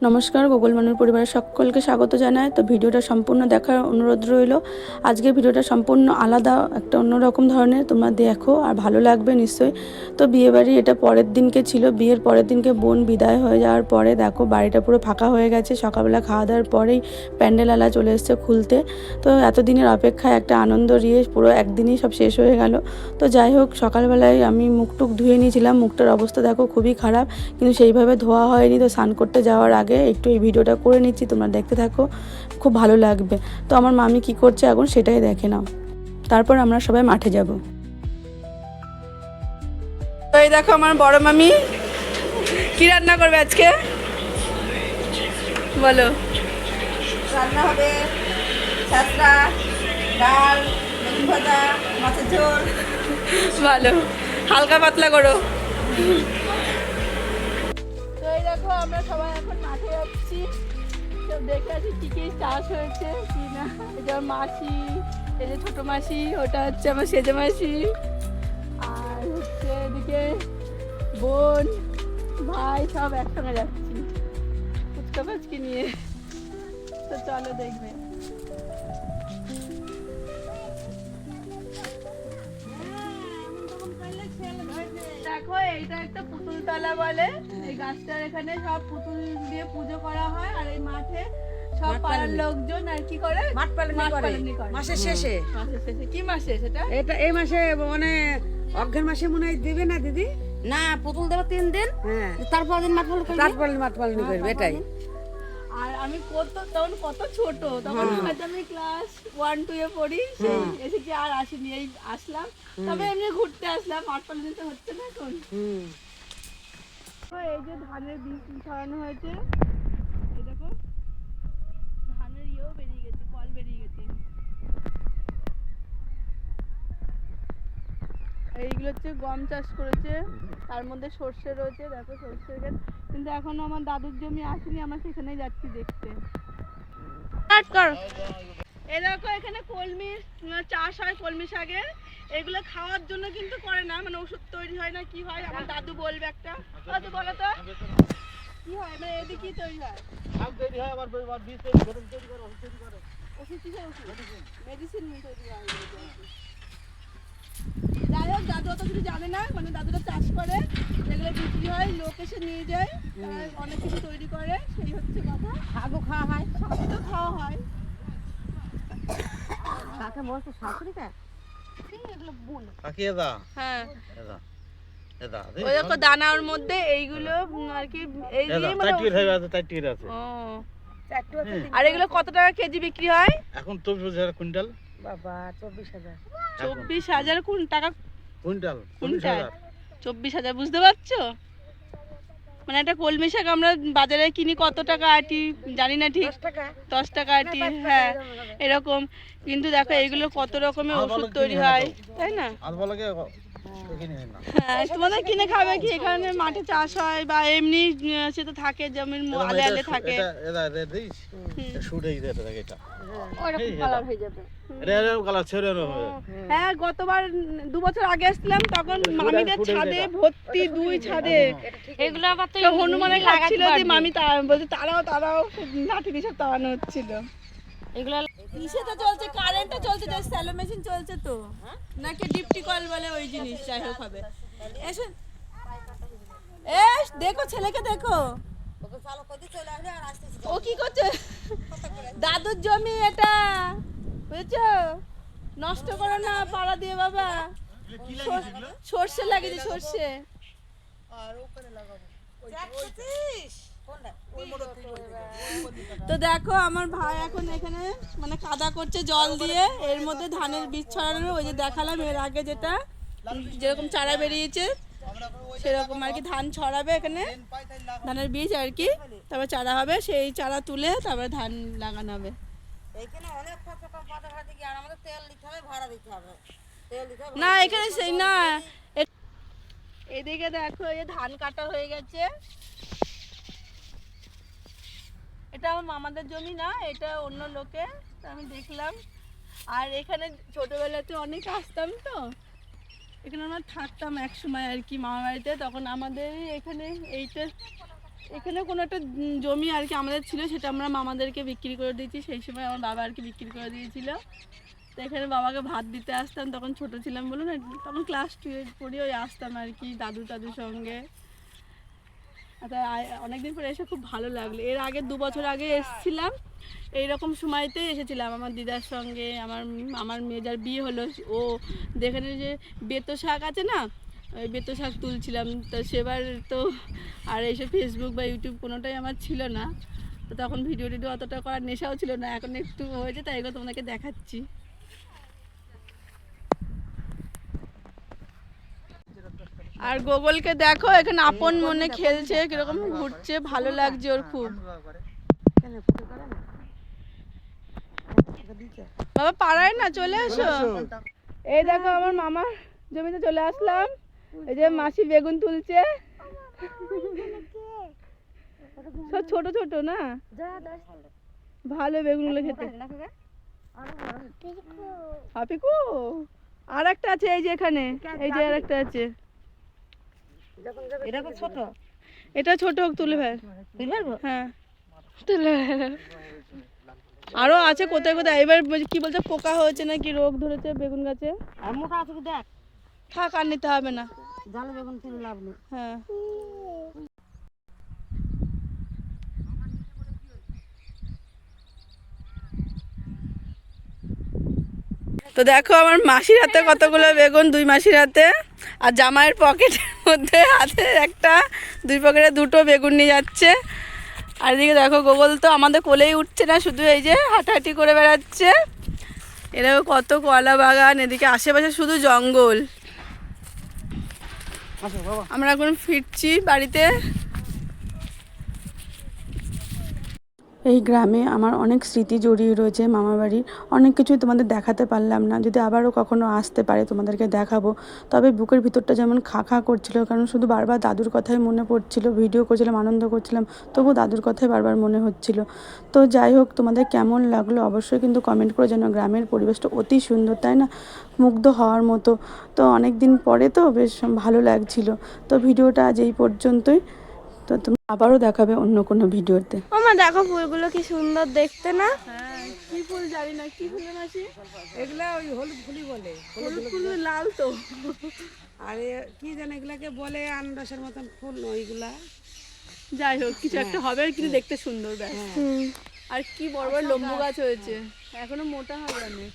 নমস্কার, গুগল মানুর পরিবারের সকলকে স্বাগত জানাই। তো ভিডিওটা সম্পূর্ণ দেখার অনুরোধ রইল। আজকের ভিডিওটা সম্পূর্ণ আলাদা, একটা অন্যরকম ধরনের, তোমরা দেখো আর ভালো লাগবে নিশ্চয়ই। তো বিয়েবাড়ি এটা পরের দিনকে ছিল, বিয়ের পরের দিনকে বোন বিদায় হয়ে যাওয়ার পরে দেখো বাড়িটা পুরো ফাঁকা হয়ে গেছে। সকালবেলা খাওয়া দাওয়ার পরেই প্যান্ডেলওয়ালা চলে এসছে খুলতে। তো এতদিনের অপেক্ষায় একটা আনন্দ নিয়ে পুরো একদিনই সব শেষ হয়ে গেল। তো যাই হোক, সকালবেলায় আমি মুখটুক ধুয়ে নিয়েছিলাম, মুখটার অবস্থা দেখো খুবই খারাপ, কিন্তু সেইভাবে ধোয়া হয়নি। তো স্নান করতে যাওয়ার আগে একটু এই ভিডিওটা করে নিচ্ছি, তোমরা দেখতে থাকো, খুব ভালো লাগবে। তো আমার মামি কি করছে এখন সেটাই দেখে নাও, তারপর আমরা সবাই মাঠে যাব। তো এই দেখো আমার বড় মামি কি রান্না করবে আজকে, বলো। রান্না হবে ছাত্রা, ডাল, বেগুন ভাজা, মাছের ঝোল। ভালো, হালকা পাতলা করো। তো এই দেখো আমরা সবাই এখন মাঠে যাচ্ছি, সব দেখে আছি কি কি চাষ হয়েছে কি না। এই যে আমার মাসি, এই যে ছোট মাসি, ওটা হচ্ছে আমার সেজে মাসি, আর হচ্ছে এদিকে বোন ভাই সব একসঙ্গে যাচ্ছি ফুচকা ফাচকি নিয়ে। তো চলো দেখবে। দেখো এইটা একটা পুতুল তলা বলে, এই গাছটার এখানে সব পুতুল দিয়ে পুজো করা হয়, আর এই মাঠে সব পাড়ার লোকজন আর কি করে মাঠ পালনি করে মাসের শেষে। মাসের শেষে কি মাসে সেটা? এটা এই মাসে মানে অঘ্রান মাসে মনে হয় দেবে না দিদি? না, পুতুল দেবে 3 দিন, হ্যাঁ, তারপর দিন মাঠ পালন করবে। মাঠ পালনি করবে এটাই। আর আমি তখন কত ছোট, তখন হয়তো আমি ক্লাস 1-2 এ পড়ি, এসেছি আর আসিনি, এই আসলাম। তবে এমনি ঘুরতে আসলাম, মাঠ পালন তো হচ্ছে না এখন। তো এই যে ধানের বীজ ছড়ানো হয়েছে, এই দেখো ধানের ইয়েও বেরিয়ে গেছে, কল বেরিয়ে গেছে। এইগুলো হচ্ছে গম চাষ করেছে, তার মধ্যে সর্ষে রয়েছে, দেখো সর্ষের গাছ। কিন্তু এখনো আমার দাদুর জমি আসেনি, আমরা সেখানেই যাচ্ছি দেখতে। এই দেখো এখানে কলমি চাষ হয়, কলমি শাকের। এগুলো খাওয়ার জন্য কিন্তু করে না, মানে ওষুধ তৈরি হয় না কি হয়, আমার দাদু বলবে একটা। দাদু বলো তো কি হয়, মানে এদিকে কি তৈরি হয়? শাক তৈরি হয়, আবার বীজ তৈরি করে, ওষুধ তৈরি করে। ওষুধ কিসের ওষুধ? মেডিসিন তৈরি হয়। যাই হোক, দাদু অত কিছু জানে না, মানে দাদুরা চাষ করে, যেগুলো বিক্রি হয়, লোক এসে নিয়ে যায়, তারা অনেক কিছু তৈরি করে, সেই হচ্ছে কথা। শাকও খাওয়া হয়, শাক তো খাওয়া হয়। কাকে বলতো শাশুড়িটা? তাকিয়ে দা, হ্যাঁ, এদা এদা ওই দেখো দানার মধ্যে এইগুলো আর কি, এই এদা দিয়ে মানে টাইট হয়ে আছে, টাইট আছে। ও, চারটে আছে। আর এগুলো কত টাকা কেজি বিক্রি হয়? এখন 24,000 কুইন্টাল। বাবা 24,000। 24,000 টাকা কুইন্টাল, কুইন্টাল। 24,000। 24,000, বুঝতে পারছো? মানে একটা কলমি শাক আমরা বাজারে কিনি কত টাকা আটি জানি না ঠিক, 10 টাকা 10 টাকা আটি, হ্যাঁ এরকম। কিন্তু দেখো এগুলো কত রকমের ওষুধ তৈরি হয়, তাই না? আর বলে কি কিনে না। হ্যাঁ, তোমাদের কিনে খাবে কি, এখানে মাঠে চাষ হয় বা এমনি সে তো থাকে, জমির আলে আলে থাকে। এটা এদা দিস শুট এই এটা এটা। ওরকম কালার হয়ে যাবে। এটা কালার ছেড়ে হবে। হ্যাঁ, গতবার 2 বছর আগে আসলাম, তখন মামিদের ছাদে ভর্তি, 2 ছাদে এগুলো আবার তো সব হনুমানের লাগছিল, যে মামি বলছে তারাও লাঠি দিয়ে সব তাড়ানো হচ্ছিল। এগুলো ইসেটা চলছে, কারেন্টটা চলছে, যে স্যালো মেশিন চলছে তো, নাকি ডিপটি কল বলে ওই জিনিস, যাই হোক হবে। এসে দেখো ছেলেকে দেখো, ও কি করছে, দাদুর জমি এটা, বুঝছো? নষ্ট করো না পাড়া দিয়ে বাবা। সর্ষে লাগিয়েছে, সর্ষে। তো দেখো আমার ভাই এখন এখানে মানে কাদা করছে জল দিয়ে, এর মধ্যে ধানের বীজ ছড়ানো, ওই যে দেখালাম এর আগে যেটা, যেরকম চারা বেরিয়েছে সেরকম আর কি ধান ছড়াবে এখানে, ধানের বীজ আর কি, তারপর চারা হবে, সেই চারা তুলে তারপরে ধান লাগানো হবে। এখানে অনেক খরচা কম পাতা ভাড়া দিকে, আর আমাদের তেল দিতে হবে, ভাড়া দিতে হবে, তেল দিতে হবে না এখানে সেই না, এদিকে দেখো এই ধান কাটা হয়ে গেছে, এটা আমার মামাদের জমি না, এটা অন্য লোকে, আমি দেখলাম। আর এখানে ছোটবেলাতে অনেক আসতাম, তো এখানে আমরা থাকতাম এক সময় আর কি মামা বাড়িতে, তখন আমাদের এখানে এইটা এখানে কোনো একটা জমি আর কি আমাদের ছিল, সেটা আমরা মামাদেরকে বিক্রি করে দিয়েছি। সেই সময় আমার বাবা আর কি বিক্রি করে দিয়েছিল। তো এখানে বাবাকে ভাত দিতে আসতাম, তখন ছোট ছিলাম বলুন না, তখন ক্লাস 12 পড়ি, ওই আসতাম আর কি দাদুর সঙ্গে। অনেকদিন পরে এসে খুব ভালো লাগলো। এর আগে 2 বছর আগে এসেছিলাম, এইরকম সময়তে এসেছিলাম আমার দিদার সঙ্গে। আমার মেয়ের বিয়ে হলো, ও যেখানে যে বেতো শাক আছে না, ওই বেতো শাক তুলছিলাম। তো সেবার তো আর এইসব ফেসবুক বা ইউটিউব কোনোটাই আমার ছিল না, তো তখন ভিডিও অতটা করার নেশাও ছিল না। এখন একটু হয়েছে, তাই এগুলো তোমাদেরকে দেখাচ্ছি। আর গোগলকে দেখো এখানে আপন মনে খেলছে, কিরকম ঘুরছে, ভালো লাগছে ওর খুব। বাবা পাড়ায় না, চলে এসো। এই দেখো আমার মামার জমিতে চলে আসলাম। এই যে মাসি বেগুন তুলছে, সব ছোট ছোট না, ভালো বেগুনগুলো খেতে। হাপিকু আর একটা আছে, এই যে এখানে, এই যে আর একটা আছে। এটা তো ছোট, এটা ছোট, তুলে ভাই। হ্যাঁ তুলে। আরো আছে কোথায় কোথায়। এবার কি বলছে, পোকা হয়েছে নাকি রোগ ধরেছে বেগুন গাছে। আর মোটা আছে কি দেখ, থাক আর নিতে হবে না। জালে বেগুন তুলে লাভ নেই। হ্যাঁ তো দেখো আমার মাসির হাতে কতগুলো বেগুন, 2 মাসির হাতে। আর জামাইয়ের পকেটের মধ্যে হাতে একটা, 2 পকেটে 2টো বেগুন নিয়ে যাচ্ছে। আর এদিকে দেখো গোগল তো আমাদের কোলেই উঠছে না, শুধু এই যে হাঁটাহাঁটি করে বেড়াচ্ছে। এরকম কত কলা বাগান, এদিকে আশেপাশে শুধু জঙ্গল। আমরা এখন ফিরছি বাড়িতে। এই গ্রামে আমার অনেক স্মৃতি জড়িয়ে রয়েছে, মামা বাড়ির অনেক কিছুই তোমাদের দেখাতে পারলাম না। যদি আবারও কখনো আসতে পারে তোমাদেরকে দেখাবো। তবে বুকের ভিতরটা যেমন খা খা করছিল, কারণ শুধু বারবার দাদুর কথাই মনে পড়ছিল। ভিডিও করছিলাম, আনন্দ করছিলাম, তবু দাদুর কথাই বারবার মনে হচ্ছিল। তো যাই হোক, তোমাদের কেমন লাগলো অবশ্যই কিন্তু কমেন্ট করে জানো। গ্রামের পরিবেশটা অতি সুন্দর, তাই না, মুগ্ধ হওয়ার মতো। তো অনেক দিন পরে তো বেশ ভালো লাগছিল। তো ভিডিওটা আজ এই পর্যন্তই। তো তুমি আবারও দেখাবে অন্য কোনো ভিডিওতে। ওমা দেখো ফুলগুলো কি সুন্দর দেখতে না। হ্যাঁ কি ফুল জানি না, কি ফুল মাসি? এগুলা ওই হলুদ ফুলই বলে, হলুদ ফুল লাল তো। আর কি জানে এগুলাকে বলে, আনারসের মতন ফুল ওইগুলা। যাই হোক, কিছু একটা হবে, কিন্তু দেখতে সুন্দর ব্যাস। আর কি বড় বড় লম্বু গাছ হয়েছে, এখনো মোটা হবে অনেক।